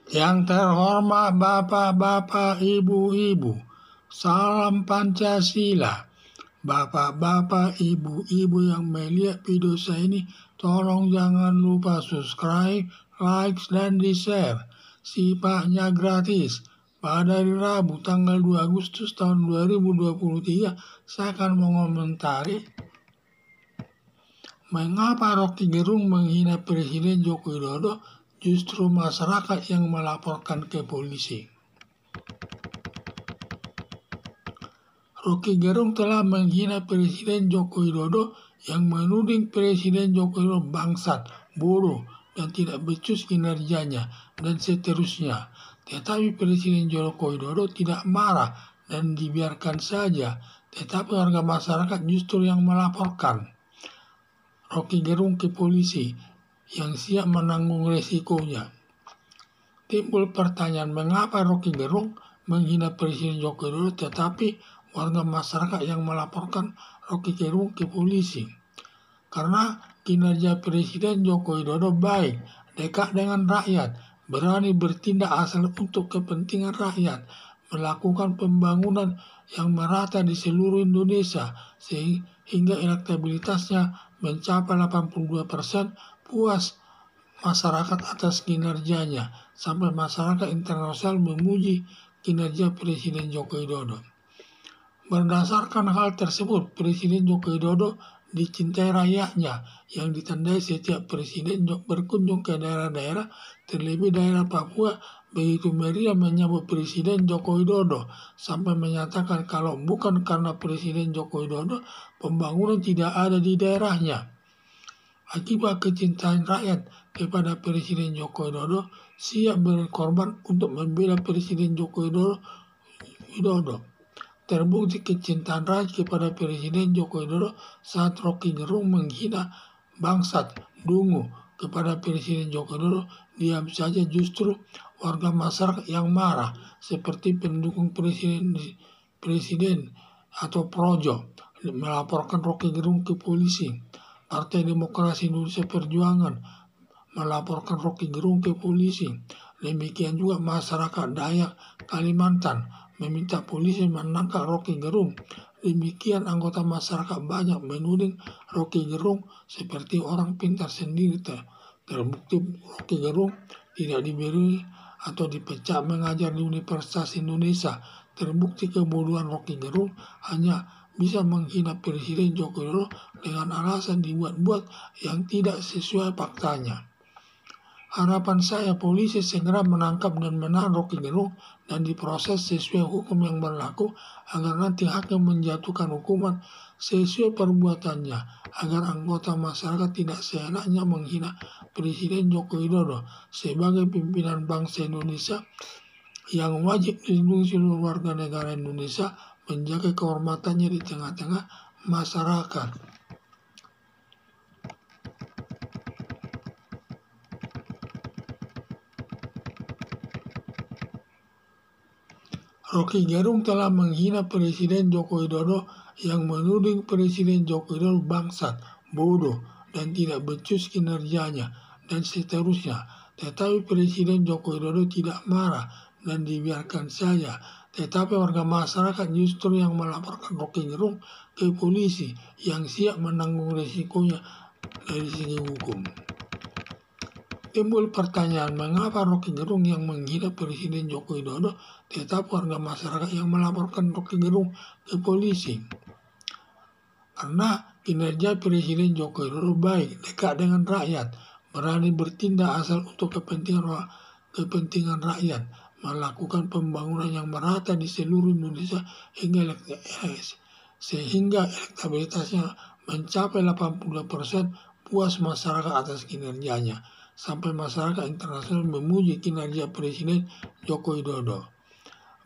Yang terhormat bapak-bapak, ibu-ibu, salam Pancasila. Bapak-bapak, ibu-ibu yang melihat video saya ini, tolong jangan lupa subscribe, like, dan di-share. Sifatnya gratis. Pada hari Rabu tanggal 2 Agustus tahun 2023, saya akan mengomentari mengapa Rocky Gerung menghina Presiden Joko Widodo, justru masyarakat yang melaporkan ke polisi. Rocky Gerung telah menghina Presiden Joko Widodo yang menuding Presiden Joko Widodo bangsat, bodoh, dan tidak becus kinerjanya, dan seterusnya. Tetapi Presiden Joko Widodo tidak marah dan dibiarkan saja, tetapi warga masyarakat justru yang melaporkan Rocky Gerung ke polisi yang siap menanggung resikonya. Timbul pertanyaan, mengapa Rocky Gerung menghina Presiden Joko Widodo tetapi warga masyarakat yang melaporkan Rocky Gerung ke polisi? Karena kinerja Presiden Joko Widodo baik, dekat dengan rakyat, berani bertindak asal untuk kepentingan rakyat, melakukan pembangunan yang merata di seluruh Indonesia sehingga elektabilitasnya mencapai 82%, puas masyarakat atas kinerjanya, sampai masyarakat internasional memuji kinerja Presiden Joko Widodo. Berdasarkan hal tersebut, Presiden Joko Widodo dicintai rakyatnya, yang ditandai setiap presiden berkunjung ke daerah-daerah, terlebih daerah Papua, begitu meriah menyambut Presiden Joko Widodo, sampai menyatakan kalau bukan karena Presiden Joko Widodo, pembangunan tidak ada di daerahnya. Akibat kecintaan rakyat kepada Presiden Joko Widodo, siap berkorban untuk membela Presiden Joko Widodo. Terbukti kecintaan rakyat kepada Presiden Joko Widodo saat Rocky Gerung menghina bangsat, dungu kepada Presiden Joko Widodo. Diam saja justru warga masyarakat yang marah, seperti pendukung presiden atau Projo, melaporkan Rocky Gerung ke polisi. Partai Demokrasi Indonesia Perjuangan melaporkan Rocky Gerung ke polisi. Demikian juga masyarakat Dayak Kalimantan meminta polisi menangkap Rocky Gerung. Demikian anggota masyarakat banyak menuding Rocky Gerung seperti orang pintar sendiri. Terbukti Rocky Gerung tidak diberi atau dipecat mengajar di Universitas Indonesia. Terbukti kebodohan Rocky Gerung hanya bisa menghina Presiden Joko Widodo dengan alasan dibuat-buat yang tidak sesuai faktanya. Harapan saya polisi segera menangkap dan menahan Rocky Gerung dan diproses sesuai hukum yang berlaku, agar nanti hakim menjatuhkan hukuman sesuai perbuatannya, agar anggota masyarakat tidak seenaknya menghina Presiden Joko Widodo sebagai pimpinan bangsa Indonesia yang wajib dilindungi seluruh warga negara Indonesia, menjaga kehormatannya di tengah-tengah masyarakat. Rocky Gerung telah menghina Presiden Joko Widodo yang menuding Presiden Joko Widodo bangsat, bodoh, dan tidak becus kinerjanya, dan seterusnya. Tetapi Presiden Joko Widodo tidak marah dan dibiarkan saja. Tetapi warga masyarakat justru yang melaporkan Rocky Gerung ke polisi yang siap menanggung resikonya dari segi hukum. Timbul pertanyaan, mengapa Rocky Gerung yang menghina Presiden Joko Widodo, tetapi warga masyarakat yang melaporkan Rocky Gerung ke polisi? Karena kinerja Presiden Joko Widodo baik, dekat dengan rakyat, berani bertindak asal untuk kepentingan rakyat, melakukan pembangunan yang merata di seluruh Indonesia sehingga elektabilitasnya mencapai 82%, puas masyarakat atas kinerjanya, sampai masyarakat internasional memuji kinerja Presiden Joko Widodo.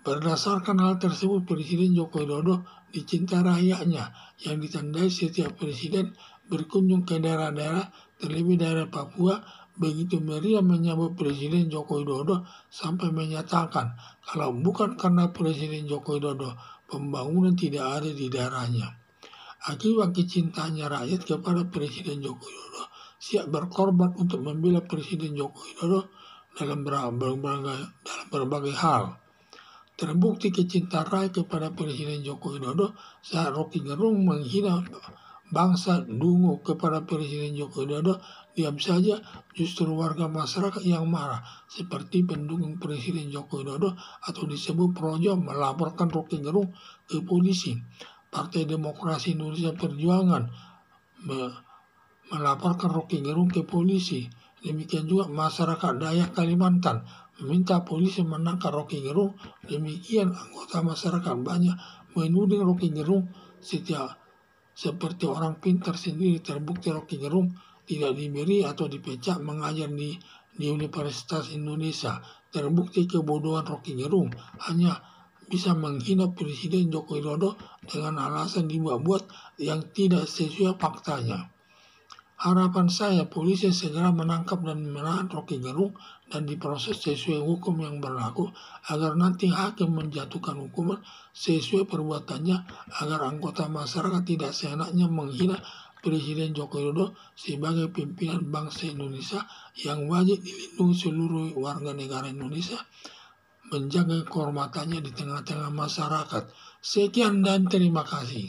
Berdasarkan hal tersebut, Presiden Joko Widodo dicintai rakyatnya, yang ditandai setiap presiden berkunjung ke daerah-daerah, terlebih daerah Papua, begitu meriah menyambut Presiden Joko Widodo sampai menyatakan kalau bukan karena Presiden Joko Widodo, pembangunan tidak ada di daerahnya. Akibat kecintaannya rakyat kepada Presiden Joko Widodo, siap berkorban untuk membela Presiden Joko Widodo, dalam berbagai hal. Terbukti kecintaan rakyat kepada Presiden Joko Widodo saat Rocky Gerung menghina bangsa dungu kepada Presiden Joko Widodo. Diam saja, justru warga masyarakat yang marah seperti pendukung Presiden Joko Widodo atau disebut Projo melaporkan Rocky Gerung ke polisi. Partai Demokrasi Indonesia Perjuangan melaporkan Rocky Gerung ke polisi. Demikian juga masyarakat Dayak Kalimantan meminta polisi menangkap Rocky Gerung. Demikian anggota masyarakat banyak menuding Rocky Gerung seperti orang pintar sendiri. Terbukti Rocky Gerung tidak diberi atau dipecat mengajar di Universitas Indonesia. Terbukti kebodohan Rocky Gerung hanya bisa menghina Presiden Joko Widodo dengan alasan dibuat-buat yang tidak sesuai faktanya. Harapan saya polisi segera menangkap dan menahan Rocky Gerung dan diproses sesuai hukum yang berlaku agar nanti hakim menjatuhkan hukuman sesuai perbuatannya agar anggota masyarakat tidak seenaknya menghina Presiden Joko Widodo sebagai pimpinan bangsa Indonesia yang wajib dilindungi seluruh warga negara Indonesia, menjaga kehormatannya di tengah-tengah masyarakat. Sekian dan terima kasih.